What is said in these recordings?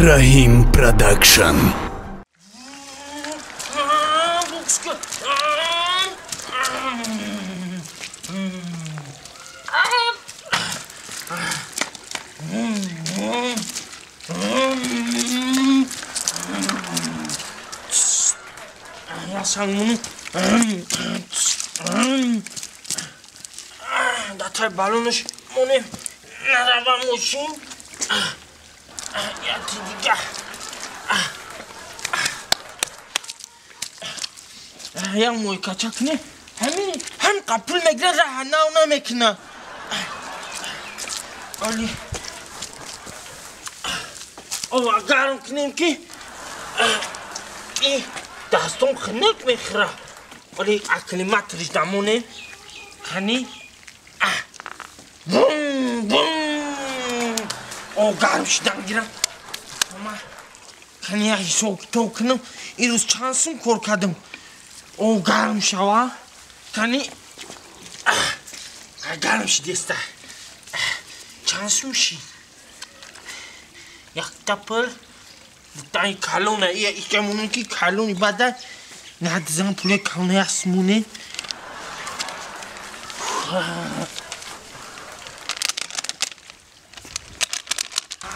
Rahim Production. Ya sen bunu Datar balonuz bunu nereden olsun? Ya tidiga. Ya moy kaçak ne? Hem kapıl mekne rahana ona mekna. Ali. O agarım kinem ki. دستم خنک میخوره ولی اکلیمات ریزدمونه خنی بوم بوم او گرم شدم گیرم اما خنی ای soğuk کنم این روز چانسم کار کردم او گرم شوا خنی گرم شد است چانسم شی یک تپل بودن کلونه ایچه مونون که کلونی بعد نه دیزن پوله کلونه اسمونه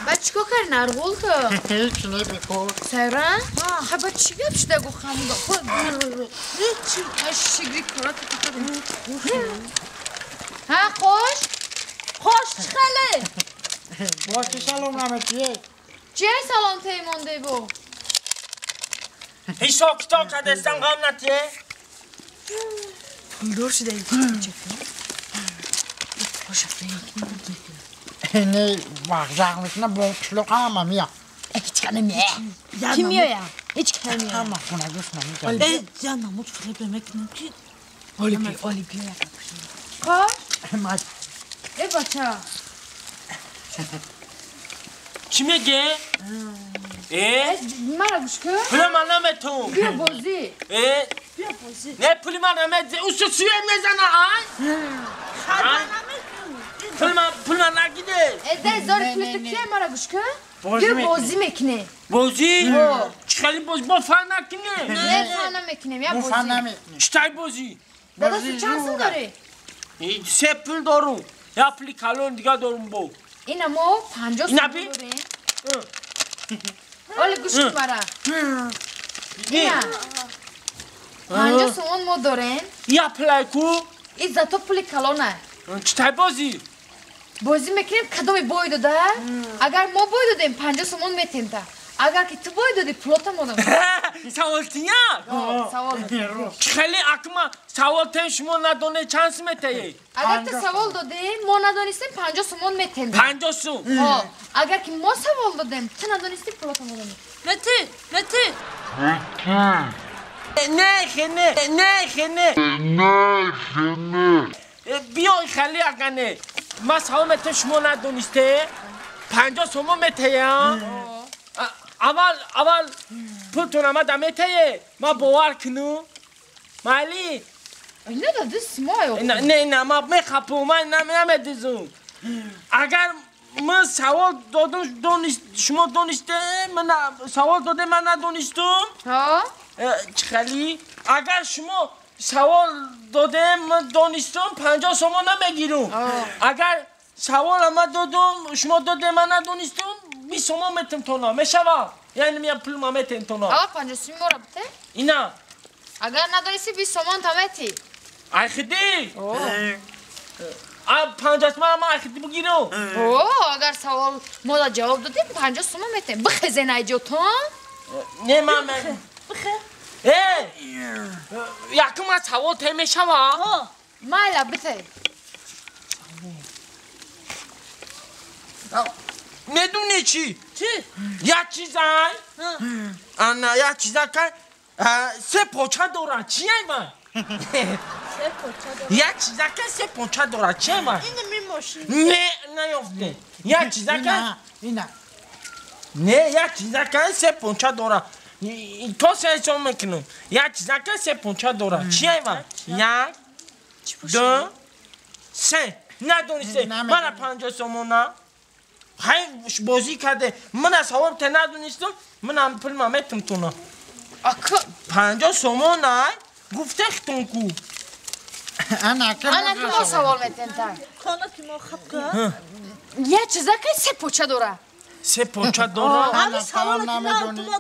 بعد چیکار کردی نرغول که؟ هیچ نمیکن سرن؟ خب بعد چی گفت شده گو خمودا خود چی شگری کارات ها خوش خاله باشه سلام رحمتیه چیه سلام تیمانده بو؟ هیچ ساکتا که دستن غم نتیه؟ دور شده این باشه نه وقت میکنه با چلوک هم میاد هیچ کنه میه کی میه هیچ کنه میه همه خونه دوست نمیده یا نمود فقط بمکنم کی آلی بیا خوش ای بچه چی میگه؟ مرا گوش کن پول من نمیتون بیا بازی بیا بازی نه پول من نمیتون او سوسیه میزنه پول من نگیده ده زار پول تو کیه مرا گوش کن بیا بازی میکنه بازی؟ خیلی بازی با فن نکنه نه فن نمیکنم یا بازی چطای بازی؟ دادا تو چند سال داری؟ 3 پول دارم یا پولی کلون دیگه دارم با این ما 50 سال داریم ولی گوش کن مرا اینا 50 سومن ما داریم یا پلی کو این زاتو پولی کلونه چطای بازی؟ بازی میکنیم کدومی بای داده اگر ما بای دادیم 50 سومن میتیم تا اگر که تو بای دادی پلوتا ما دادیم سوال تیا؟ سوال خیلی اکما سوال تن شما ندونه چند میتیه؟ اگر تو سوال دادی ما ندانستیم 50 سومن میتیم 50 سوم اگر که ما سوال دادیم تو ندانستی پلوتا ما دادیم متی نه خنه بیا خیلی اگنه ما سوال میتیم شما ندونسته 50 سومن میتیه اول پولتون آمده میتیه ما باور کنو مالی اینا داده سیمایو نه ما میخوابم من نمیدیزم اگر من سوال دادم شما دونسته من سوال داده من ندونستم خیلی اگر شما سوال داده من دونستم 50 سومن نمیگیرم اگر سوال من دادم شما داده من ندونستم 20 سومن میتم تونا میشوا یعنی میام پول ما میتم تونا 50 سومن رابطه اینا اگر ندانستی 20 سومن تا میتی ای خدی 50 سومن ما خدی بگیرم اگر سوال ما جواب دادیم 50 سومن میتیم بخزه نایجو تو نه من یکم از سوال تیمه شوا مالا بته ندونی چی؟ یک چیزای انا یک چیزای که 3 پوچه دارن چیه من؟ یک چیزای که 3 پوچه دارن چیه من؟ اینو میماشی نه نیافته یک چیزای که اینا نه یک چیزای که 3 پوچه دارن تو سه میکنم یک چیزای که 3 پوچه دارن چیه من؟ 1 2 3 ندونسته من 50 سومن خیلی بازی کرده من از حواب ته ندونستم من هم پول مامتم تونه آکا 50 سومون نه گفته ختون کو انا که ما سوال میتین تا خانه که ما خب که یه چیزا که سه پوچه داره سه پوچه داره همین سوال که نه تو ما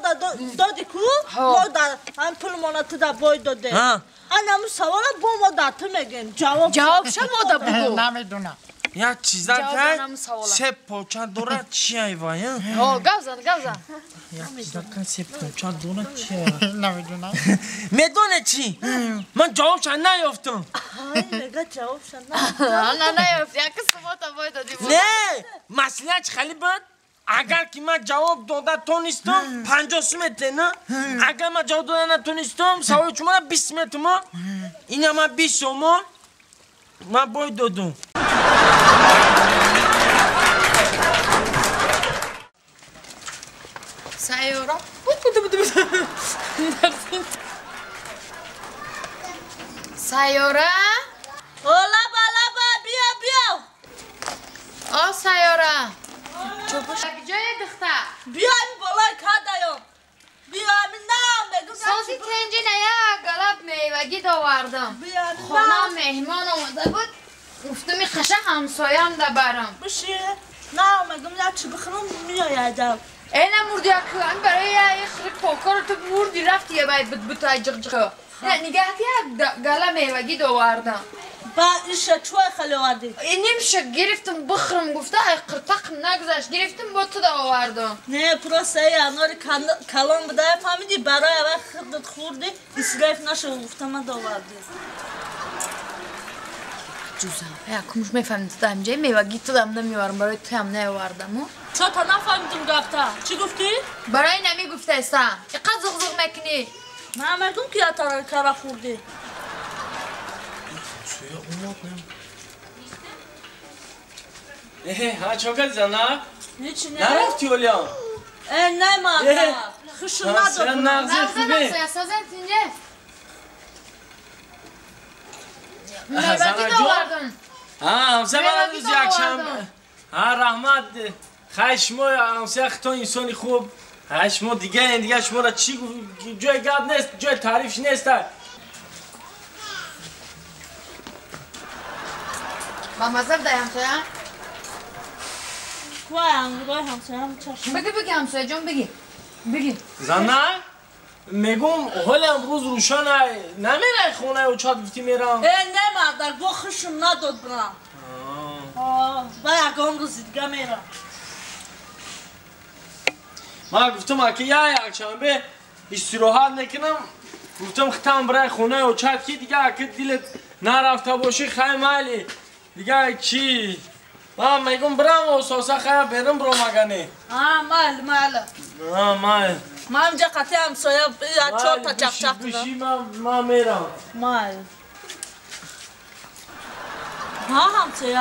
دادی کو ما در هم پول مانا تو در باید داده انا همون سوال با ما در تو میگیم جواب شما دا بگو نمیدونم یا چیزا جواب که دارم سوالا. سه پوچه داره چی ایوان گوزن یا چیزا که سه پوچه داره چی ایوان نمیدونم میدونه چی من جوابش نیافتم های میگه جواب شد نه یفتی اگه سبات باید دادی نه مسئله چی خیلی بود اگر که من جواب داده تونستم 50 سومته نه اگر من جواب داده نتونستم سوال شما 20 متر ما این من 20 سومون من باید دادم سیارا سیارا لبا بیا آ سیارا چوبش جای دختر بیا این بالای کادایم بیا همین نه میگم سازی تنجی نیا گلاب میوگی داوردم بیا همین خانه مهمان آمده بود گفتم این قشه همسایم دا برم بشی نه میگم یا چی بخورم میایدم اینه مردی اکلان برای یه خری پاکار تو مردی رفتی یه باید بود های جغجغه نه نگهتی گلا میوگی داوردم با ایشه چوی خیلی وردی این نمیشه گرفتم بخرم گفته ای قرطق نگذشت گرفتم با تو داوردم نه پروسه ای اناری کلان بده فهمیدی برای اول خودت خوردی اسراف نشو گفتم من داوردی جوزم یا کمش میفهمید تو همجای میوگی تو دم نمیوارم برای تو هم نیاوردم چه تا نفهمیدم گفته چی گفتی؟ برای نمی گفته استم اینقدر زغزغ میکنی من میگم که یا تا کارا خوردی ها چوکت زنه هیچی نه نرفتی اولیان نه مادر خوش ندارم نغزه خوبه نفسه سازن تینجه میوگی زنه داوردم همسه من میوگی روز داوردم. یکشنبه رحمت خشمو همسه تو انسانی خوب خشمو دیگه شما را چی جای گرد نیست جای تعریفش نیست با مزر دایم تو یا وای انگروی همسه هم چشم بگی همسایه جان بگی زنه میگم حال امروز روشن نمیره خونه و چاد گفتی میرم نه مادر با خوشم نداد برم با یکم روز دیگه میرم من گفتم که یکشنبه استراحت نکنم گفتم ختم برای خونه و چاد کی دیگه اگه دلت نرفته باشی خیلی مالی دیگه چی من میگم برم و ساسا خیلی برم برو مگنه مال مال من اینجا قطعی همسایه یا چهار تا چخچخ بشی دارم من میرم مال همسایه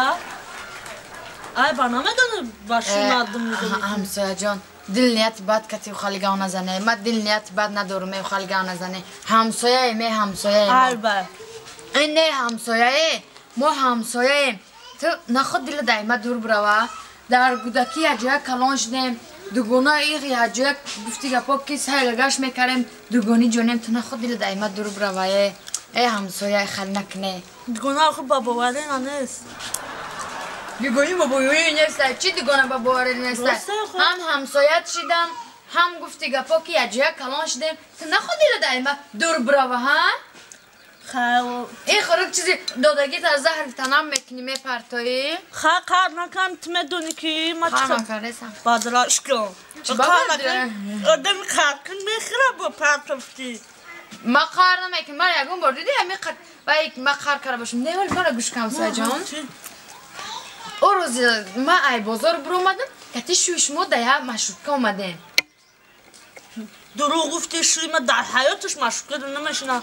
ای برنامه داره باشی مردم میدونی همسایه جان دل نیت بد کتی و خالگاه نزنه من دل نیت بد ندارم و خالگاه نزنه همسایه می همسایه البته این نه همسایه ما همسایه تو نخود دل دایما دور بروا در گودکی اجا کلان شدیم دوگونه ایغی اجا گفتی گپا کس هلگاش میکردیم دوگونی جونیم تو نخود دل دایما دور بروا ای همسایه خل نکنه گناه خود بابا ولی نیست دیگونی بابایی نیست چی دیگونه بابایی نیست هم همسایت شدم هم گفتی گپا که اجا کلان شدیم تو نخود دل دایما دور بروا ها خیلی این خورک چیزی دادگی تا زهر تنم میکنی میپرتایی خیلی کار نکنم تو میدونی که ما کار چطور نکردم بادراش کن چی کار بابا نکنم آدم کار کن میخوره با پرتفتی ما کار نمیکنم من یکم بار دیدی همین قد و یک ما کار کرده باشم نه ولی من گوش کنم سجان او روز ما ای بازار برو اومدم که شویش ما دیا مشروطه اومدیم دروغ گفتی شوی ما در حیاتش مشروطه رو نمیشنه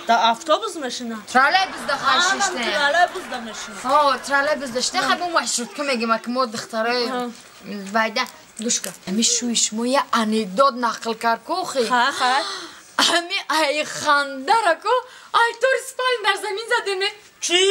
در اتوبوس میشنه ترالی بز دخل ششته تراله بوز دمیشنه ها ترالی بز داشته خب اون مشروطه میگیم که ما دخترای بعدا گوش کن همین شویش ما یه انیداد نقل کرد کوخی همین ای خنده را کو ای تو ریسپال در زمین زدیمه چی؟